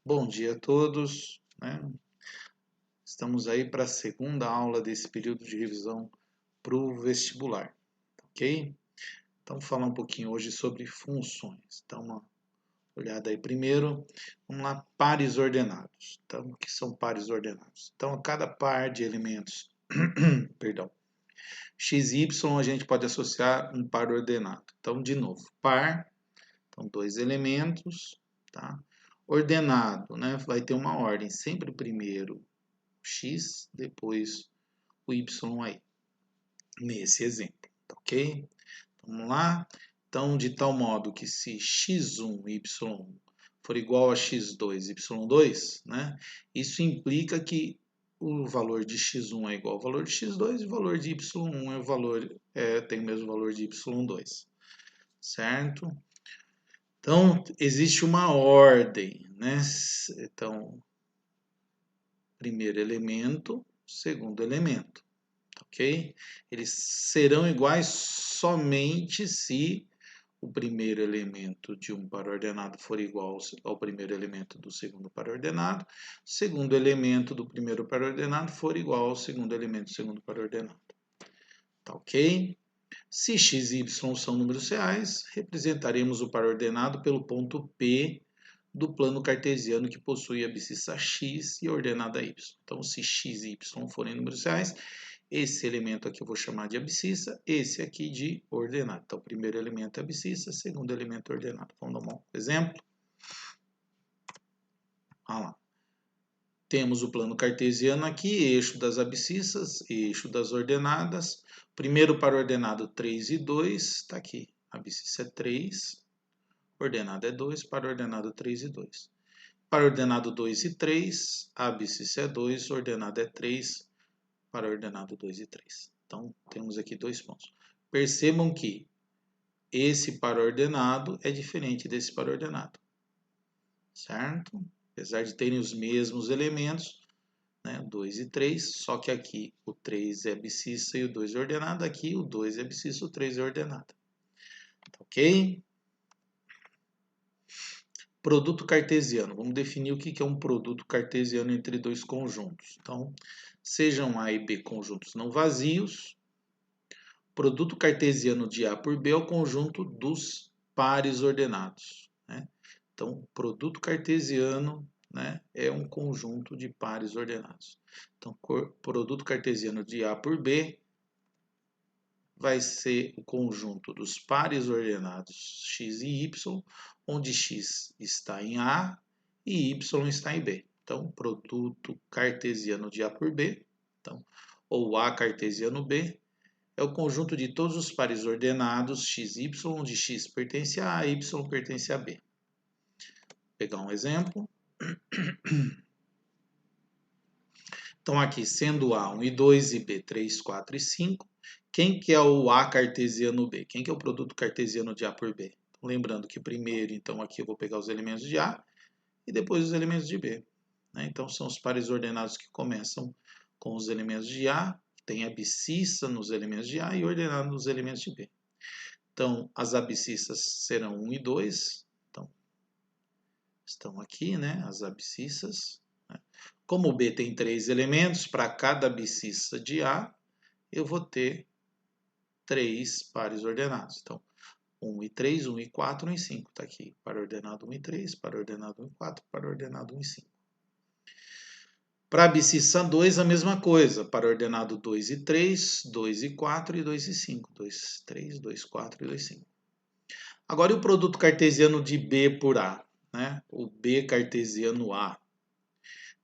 Bom dia a todos, né? Estamos aí para a segunda aula desse período de revisão para o vestibular, ok? Então, vou falar um pouquinho hoje sobre funções. Dá uma olhada aí primeiro. Vamos lá, pares ordenados. Então, o que são pares ordenados? Então, a cada par de elementos, perdão, x e y, a gente pode associar um par ordenado. Então, de novo, par, então dois elementos, tá? Ordenado, né? Vai ter uma ordem, sempre primeiro x, depois o y aí, nesse exemplo, tá ok? Vamos lá? Então, de tal modo que se x1, y1 for igual a x2, y2, né? Isso implica que o valor de x1 é igual ao valor de x2 e o valor de y1 tem o mesmo valor de y2, certo? Então, existe uma ordem, né? Então, primeiro elemento, segundo elemento, ok? Eles serão iguais somente se o primeiro elemento de um par ordenado for igual ao primeiro elemento do segundo par ordenado, o segundo elemento do primeiro par ordenado for igual ao segundo elemento do segundo par ordenado, tá ok? Se x e y são números reais, representaremos o par ordenado pelo ponto P do plano cartesiano que possui a abscissa x e a ordenada y. Então, se x e y forem números reais, esse elemento aqui eu vou chamar de abscissa, esse aqui de ordenado. Então, o primeiro elemento é abscissa, segundo elemento é ordenado. Vamos dar um exemplo? Olha lá. Temos o plano cartesiano aqui, eixo das abscissas, eixo das ordenadas. Primeiro par ordenado 3 e 2, está aqui. Abscissa é 3, ordenada é 2, par ordenado 3 e 2. Par ordenado 2 e 3, abscissa é 2, ordenada é 3, par ordenado 2 e 3. Então, temos aqui dois pontos. Percebam que esse par ordenado é diferente desse par ordenado, certo? Apesar de terem os mesmos elementos, né, 2 e 3, só que aqui o 3 é abscissa e o 2 é ordenado, aqui o 2 é abscissa e o 3 é ordenado. Ok? Produto cartesiano. Vamos definir o que é um produto cartesiano entre dois conjuntos. Então, sejam A e B conjuntos não vazios. Produto cartesiano de A por B é o conjunto dos pares ordenados, né? Então, produto cartesiano, né, é um conjunto de pares ordenados. Então, produto cartesiano de A por B vai ser o conjunto dos pares ordenados x e y, onde x está em A e y está em B. Então, produto cartesiano de A por B, então, ou A cartesiano B, é o conjunto de todos os pares ordenados x e y, onde x pertence a A e y pertence a B. Vou pegar um exemplo. Então, aqui, sendo A 1 e 2 e B 3, 4 e 5, quem que é o A cartesiano B? Quem que é o produto cartesiano de A por B? Então, lembrando que primeiro, então, aqui eu vou pegar os elementos de A e depois os elementos de B, né? Então, são os pares ordenados que começam com os elementos de A, tem abscissa nos elementos de A e ordenado nos elementos de B. Então, as abscissas serão 1 e 2. Então, estão aqui, né, as abscissas. Como o B tem 3 elementos, para cada abscissa de A, eu vou ter 3 pares ordenados. Então, 1 e 3, 1 e 4, 1 e 5. Está aqui, par ordenado 1 e 3, par ordenado 1 e 4, par ordenado 1 e 5. Para a abscissa 2, a mesma coisa. Par ordenado 2 e 3, 2 e 4 e 2 e 5. 2, 3, 2, 4 e 2, 5. Agora, e o produto cartesiano de B por A, né? O B cartesiano A.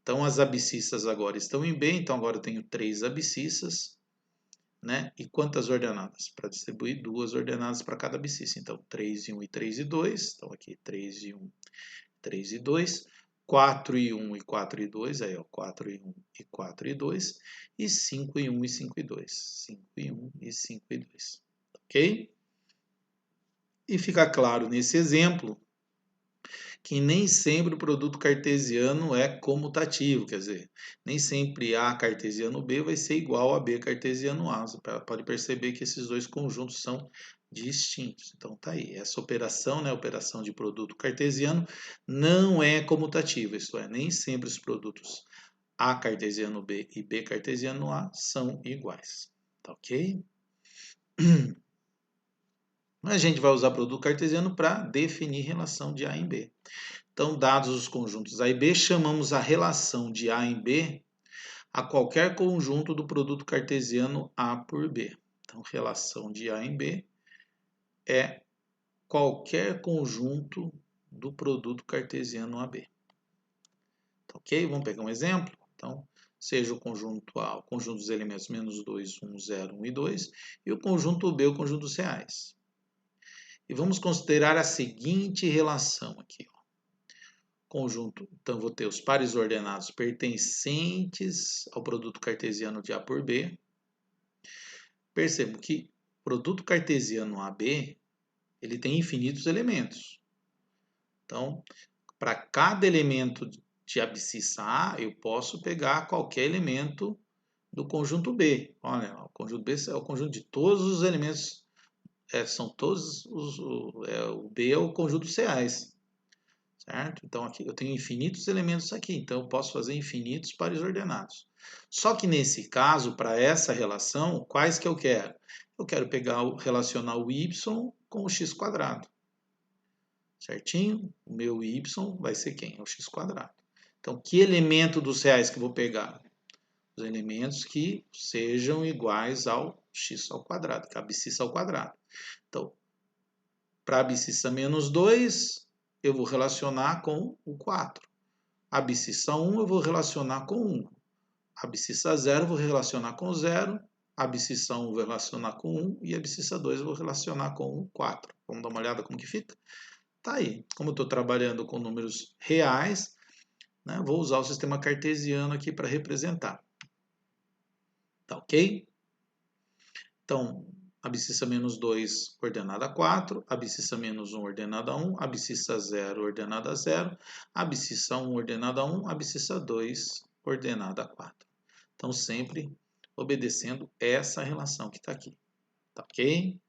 Então, as abscissas agora estão em B, então agora eu tenho 3 abscissas, né? E quantas ordenadas? Para distribuir 2 ordenadas para cada abscissa. Então, 3 e 1 e 3 e 2. Então, aqui 3 e 1, 3 e 2. 4 e 1 e 4 e 2. Aí, ó, 4 e 1 e 4 e 2. E 5 e 1 e 5 e 2. 5 e 1 e 5 e 2. Ok? E fica claro nesse exemplo que nem sempre o produto cartesiano é comutativo, quer dizer, nem sempre A cartesiano B vai ser igual a B cartesiano A. Você pode perceber que esses dois conjuntos são distintos. Então tá aí, essa operação, né, operação de produto cartesiano, não é comutativa, isto é, nem sempre os produtos A cartesiano B e B cartesiano A são iguais, tá ok? A gente vai usar produto cartesiano para definir relação de A em B. Então, dados os conjuntos A e B, chamamos a relação de A em B a qualquer conjunto do produto cartesiano A por B. Então, relação de A em B é qualquer conjunto do produto cartesiano AB. Tá ok? Vamos pegar um exemplo? Então, seja o conjunto A, o conjunto dos elementos menos 2, 1, 0, 1 e 2, e o conjunto B, o conjunto dos reais. E vamos considerar a seguinte relação aqui. Ó. Conjunto, então vou ter os pares ordenados pertencentes ao produto cartesiano de A por B. Percebo que o produto cartesiano AB, ele tem infinitos elementos. Então, para cada elemento de abscissa A, eu posso pegar qualquer elemento do conjunto B. Olha, o conjunto B é o conjunto de todos os elementos, são todos o B é o conjunto dos reais. Certo? Então, aqui eu tenho infinitos elementos aqui, então eu posso fazer infinitos pares ordenados. Só que nesse caso, para essa relação, quais que eu quero? Eu quero relacionar o y com o x quadrado. Certinho? O meu y vai ser quem? É o x quadrado. Então, que elemento dos reais que eu vou pegar? Os elementos que sejam iguais ao x ao quadrado, que é a abscissa ao quadrado. Então, para a abscissa menos 2, eu vou relacionar com o 4. A abscissa 1 eu vou relacionar com 1. A abscissa 0 eu vou relacionar com 0. A abscissa 1 eu vou relacionar com 1. E a abscissa 2 eu vou relacionar com o 4. Vamos dar uma olhada como que fica? Tá aí. Como eu estou trabalhando com números reais, né, vou usar o sistema cartesiano aqui para representar. Tá ok? Então, abscissa menos 2 ordenada a 4, abscissa menos 1 ordenada a 1, abscissa 0 ordenada a 0, abscissa 1 ordenada a 1, abscissa 2 ordenada a 4. Então, sempre obedecendo essa relação que está aqui. Tá ok?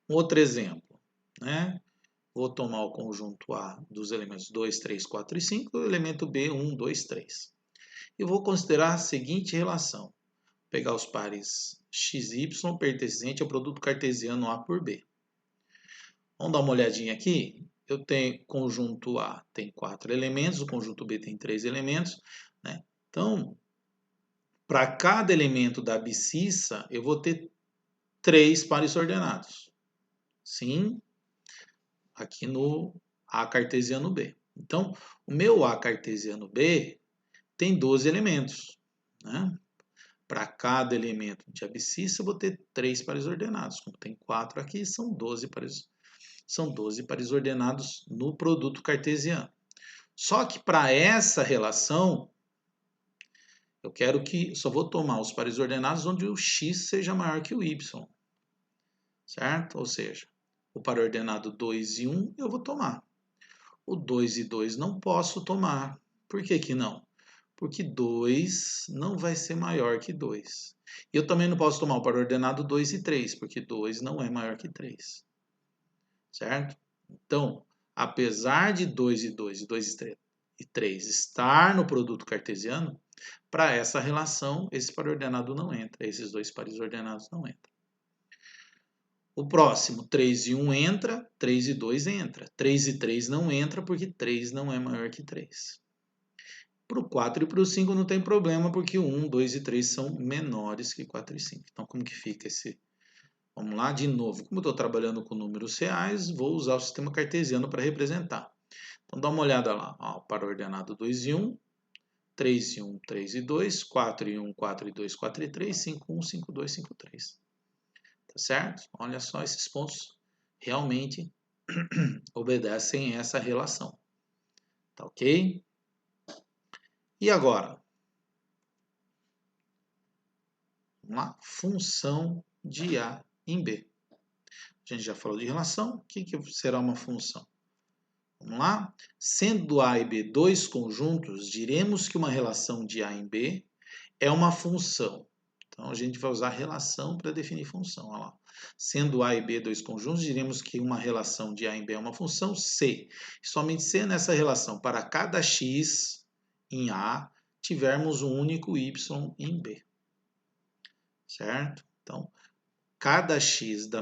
Um outro exemplo, né? Vou tomar o conjunto A dos elementos 2, 3, 4 e 5, e o elemento B, 1, 2, 3. E vou considerar a seguinte relação. Pegar os pares XY pertencente ao produto cartesiano A por B. Vamos dar uma olhadinha aqui? Eu tenho conjunto A tem 4 elementos, o conjunto B tem 3 elementos. Né? Então, para cada elemento da abscissa, eu vou ter 3 pares ordenados. Sim, aqui no A cartesiano B. Então, o meu A cartesiano B tem 12 elementos. Né? Para cada elemento de abscissa, eu vou ter 3 pares ordenados. Como tem 4 aqui, são 12 pares ordenados no produto cartesiano. Só que para essa relação, eu quero que só vou tomar os pares ordenados onde o x seja maior que o y. Certo? Ou seja, o par ordenado 2 e 1 eu vou tomar. O 2 e 2 não posso tomar. Por que que não? Porque 2 não vai ser maior que 2. E eu também não posso tomar o par ordenado 2 e 3, porque 2 não é maior que 3. Certo? Então, apesar de 2 e 2 e 2 e 3 estar no produto cartesiano, para essa relação, esse par ordenado não entra. Esses dois pares ordenados não entram. O próximo, 3 e 1 entra, 3 e 2 entra. 3 e 3 não entra, porque 3 não é maior que 3. Para o 4 e para o 5 não tem problema, porque o 1, 2 e 3 são menores que 4 e 5. Então, como que fica esse... Vamos lá, de novo. Como eu estou trabalhando com números reais, vou usar o sistema cartesiano para representar. Então, dá uma olhada lá. Ó, para ordenado 2 e 1, 3 e 1, 3 e 2, 4 e 1, 4 e 2, 4 e 3, 5, 1, 5, 2, 5, 3. Tá certo? Olha só, esses pontos realmente obedecem essa relação. Tá ok? E agora? Vamos lá? Função de A em B. A gente já falou de relação. O que será uma função? Vamos lá? Sendo A e B dois conjuntos, diremos que uma relação de A em B é uma função. Então, a gente vai usar relação para definir função. Olha lá. Sendo A e B dois conjuntos, diremos que uma relação de A em B é uma função C. Somente se nessa relação, para cada x em A, tivermos um único y em B. Certo? Então, cada x do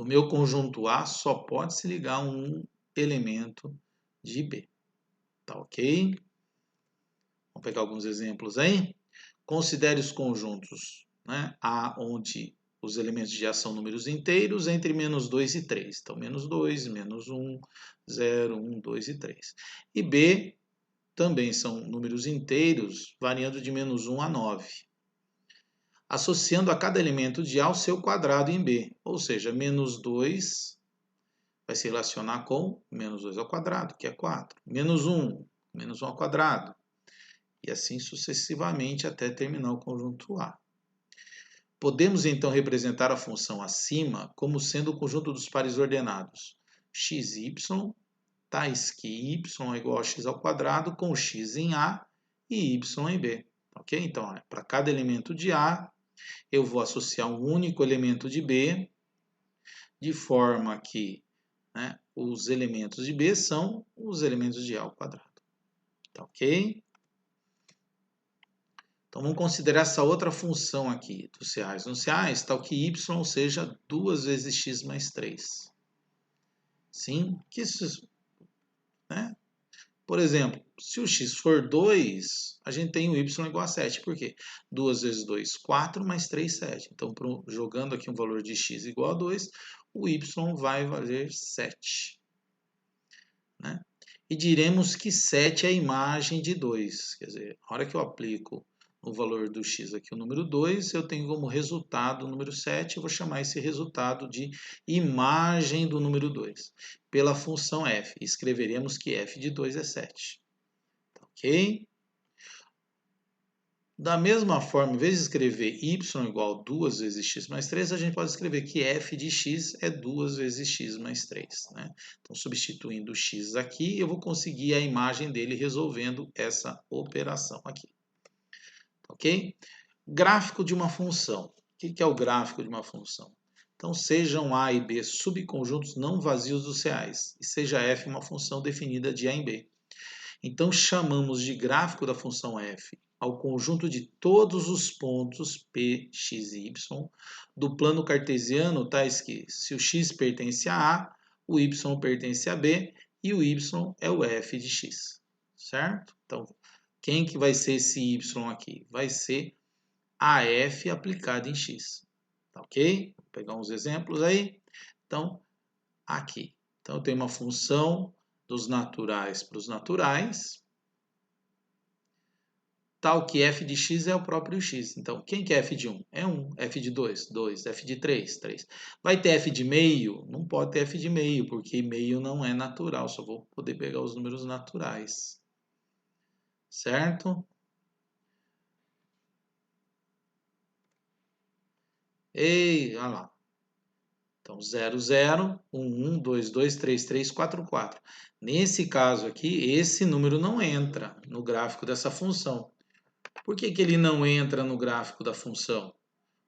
meu conjunto A só pode se ligar a um elemento de B. Tá ok? Vamos pegar alguns exemplos aí. Considere os conjuntos, né, A, onde os elementos de A são números inteiros entre menos 2 e 3. Então, menos 2, menos 1, 0, 1, 2 e 3. E B também são números inteiros, variando de menos 1 a 9. Associando a cada elemento de A o seu quadrado em B. Ou seja, menos 2 vai se relacionar com menos 2 ao quadrado, que é 4. Menos 1, menos 1 ao quadrado. E assim sucessivamente até terminar o conjunto A. Podemos então representar a função acima como sendo o conjunto dos pares ordenados x e y, tais que y é igual a x ao quadrado com x em A e y em B. Ok? Então, para cada elemento de A, eu vou associar um único elemento de B, de forma que, né, os elementos de B são os elementos de A ao quadrado. Tá ok? Então, vamos considerar essa outra função aqui dos reais. Nos reais, tal que y seja 2 vezes x mais 3. Sim? Que isso, né? Por exemplo, se o x for 2, a gente tem o y igual a 7. Por quê? 2 vezes 2, 4, mais 3, 7. Então, jogando aqui um valor de x igual a 2, o y vai valer 7. Né? E diremos que 7 é a imagem de 2. Quer dizer, a hora que eu aplico o valor do x aqui, o número 2, eu tenho como resultado o número 7, eu vou chamar esse resultado de imagem do número 2. Pela função f, escreveremos que f de 2 é 7. Tá ok? Da mesma forma, em vez de escrever y igual a 2 vezes x mais 3, a gente pode escrever que f de x é 2 vezes x mais 3. Né? Então, substituindo o x aqui, eu vou conseguir a imagem dele resolvendo essa operação aqui. Ok? Gráfico de uma função. O que é o gráfico de uma função? Então, sejam A e B subconjuntos não vazios dos reais, e seja f uma função definida de A em B. Então, chamamos de gráfico da função f ao conjunto de todos os pontos P, X e Y do plano cartesiano, tais que, se o x pertence a A, o y pertence a B e o y é o f de x. Certo? Então, quem que vai ser esse y aqui? Vai ser a f aplicada em x. Tá ok? Vou pegar uns exemplos aí. Então, aqui. Então, eu tenho uma função dos naturais para os naturais, tal que f de x é o próprio x. Então, quem que é f de 1? É 1. F de 2? 2. F de 3? 3. Vai ter f de meio? Não pode ter f de meio, porque meio não é natural. Só vou poder pegar os números naturais. Certo? Ei, olha lá. Então, 0, 0, 1, 1, 2, 2, 3, 3, 4, 4. Nesse caso aqui, esse número não entra no gráfico dessa função. Por que ele não entra no gráfico da função?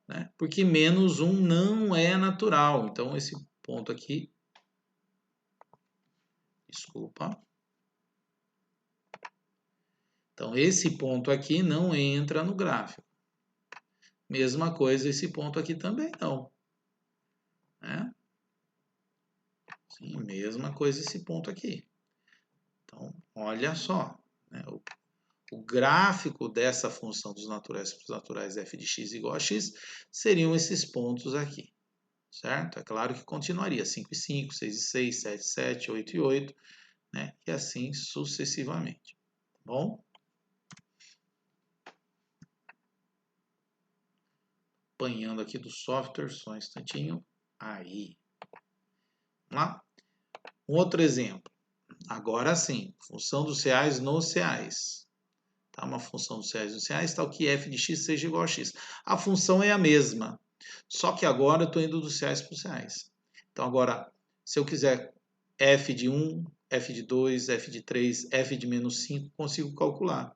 Né? Porque menos 1 não é natural. Então, esse ponto aqui... Desculpa. Então, esse ponto aqui não entra no gráfico. Mesma coisa, esse ponto aqui também não. Né? Sim, mesma coisa esse ponto aqui. Então, olha só. Né? O gráfico dessa função dos naturais para os naturais f de x igual a x seriam esses pontos aqui. Certo? É claro que continuaria 5 e 5, 6 e 6, 7 e 7, 8 e 8, né? E assim sucessivamente. Tá bom? Apanhando aqui do software, só um instantinho. Aí. Vamos lá? Um outro exemplo. Agora sim, função dos reais nos reais. Tá? Uma função dos reais nos reais, tal que f de x seja igual a x. A função é a mesma, só que agora eu estou indo dos reais para os reais. Então agora, se eu quiser f de 1, f de 2, f de 3, f de menos 5, consigo calcular.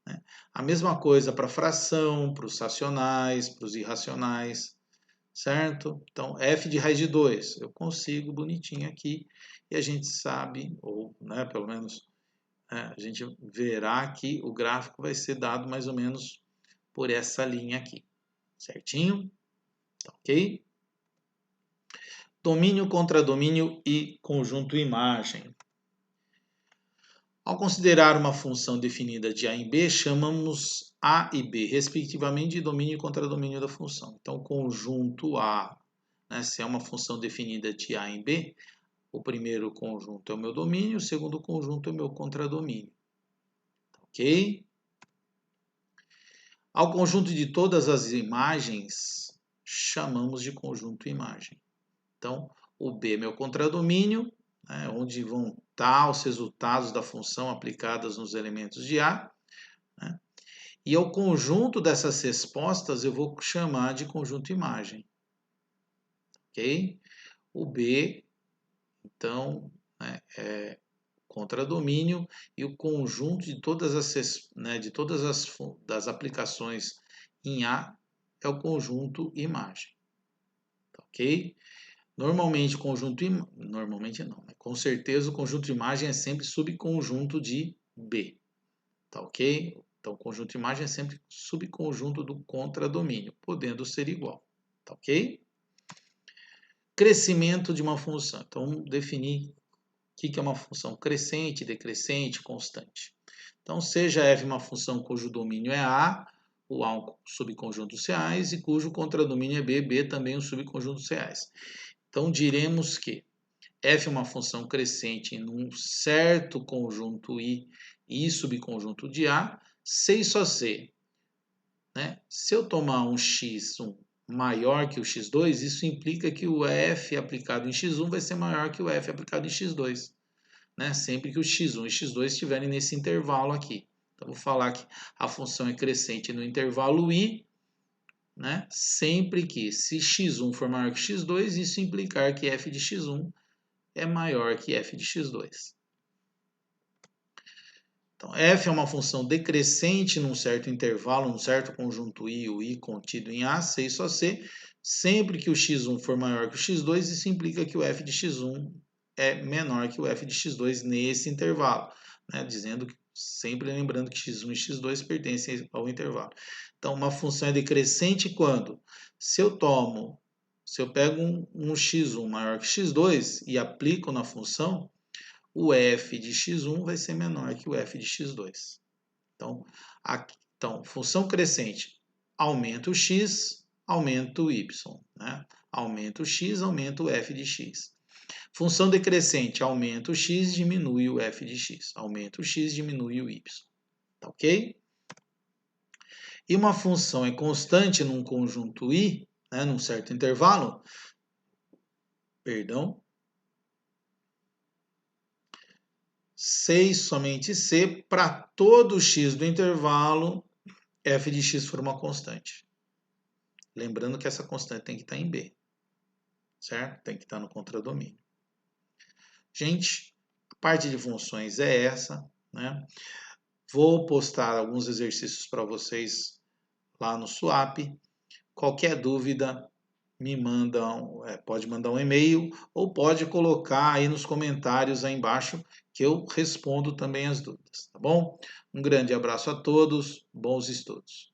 né? A mesma coisa para fração, para os racionais, para os irracionais, certo? Então, f de raiz de 2, eu consigo bonitinho aqui, e a gente sabe, ou né, pelo menos a gente verá que o gráfico vai ser dado mais ou menos por essa linha aqui, certinho? Ok? Domínio, contradomínio e conjunto imagem. Ao considerar uma função definida de A em B, chamamos A e B, respectivamente, de domínio e contradomínio da função. Então, conjunto A, né, se é uma função definida de A em B, o primeiro conjunto é o meu domínio, o segundo conjunto é o meu contradomínio. Ok? Ao conjunto de todas as imagens, chamamos de conjunto imagem. Então, o B é meu contradomínio, né, onde vão estar os resultados da função aplicadas nos elementos de A. Né, e ao conjunto dessas respostas eu vou chamar de conjunto imagem. Ok? O B, então, né, é contradomínio e o conjunto de todas das aplicações em A é o conjunto imagem. Ok? Normalmente, normalmente não, né? Com certeza o conjunto de imagem é sempre subconjunto de B, tá ok? Então, o conjunto de imagem é sempre subconjunto do contradomínio, podendo ser igual, tá ok? Crescimento de uma função. Então, vamos definir o que é uma função crescente, decrescente, constante. Então, seja f uma função cujo domínio é A, o A é um subconjunto dos reais, e cujo contradomínio é B, B também é um subconjunto dos reais. Então, diremos que f é uma função crescente em um certo conjunto I e subconjunto de A, se e só se. Né? Se eu tomar um x1 maior que o x2, isso implica que o f aplicado em x1 vai ser maior que o f aplicado em x2. Né? Sempre que o x1 e x2 estiverem nesse intervalo aqui. Então, vou falar que a função é crescente no intervalo I, né? Sempre que, se x1 for maior que x2, isso implicar que f de x1 é maior que f de x2. Então, f é uma função decrescente num certo intervalo, num certo conjunto I, o I contido em A, C e só C. Sempre que o x1 for maior que o x2, isso implica que o f de x1 é menor que o f de x2 nesse intervalo. Né? Dizendo que, sempre lembrando que x1 e x2 pertencem ao intervalo. Então, uma função é decrescente quando? Se eu pego um x1 maior que x2 e aplico na função, o f de x1 vai ser menor que o f de x2. Então, função crescente, aumenta o x, aumenta o y. Né? Aumenta o x, aumenta o f de x. Função decrescente, aumenta o x, diminui o f de x. Aumenta o x, diminui o y. Tá ok? E uma função é constante num conjunto I, né, num certo intervalo, se e somente se, para todo x do intervalo, f de x for uma constante. Lembrando que essa constante tem que estar em B, certo? Tem que estar no contradomínio. Gente, a parte de funções é essa, né? Vou postar alguns exercícios para vocês lá no Swap. Qualquer dúvida, pode mandar um e-mail ou pode colocar aí nos comentários aí embaixo que eu respondo também as dúvidas, tá bom? Um grande abraço a todos, bons estudos.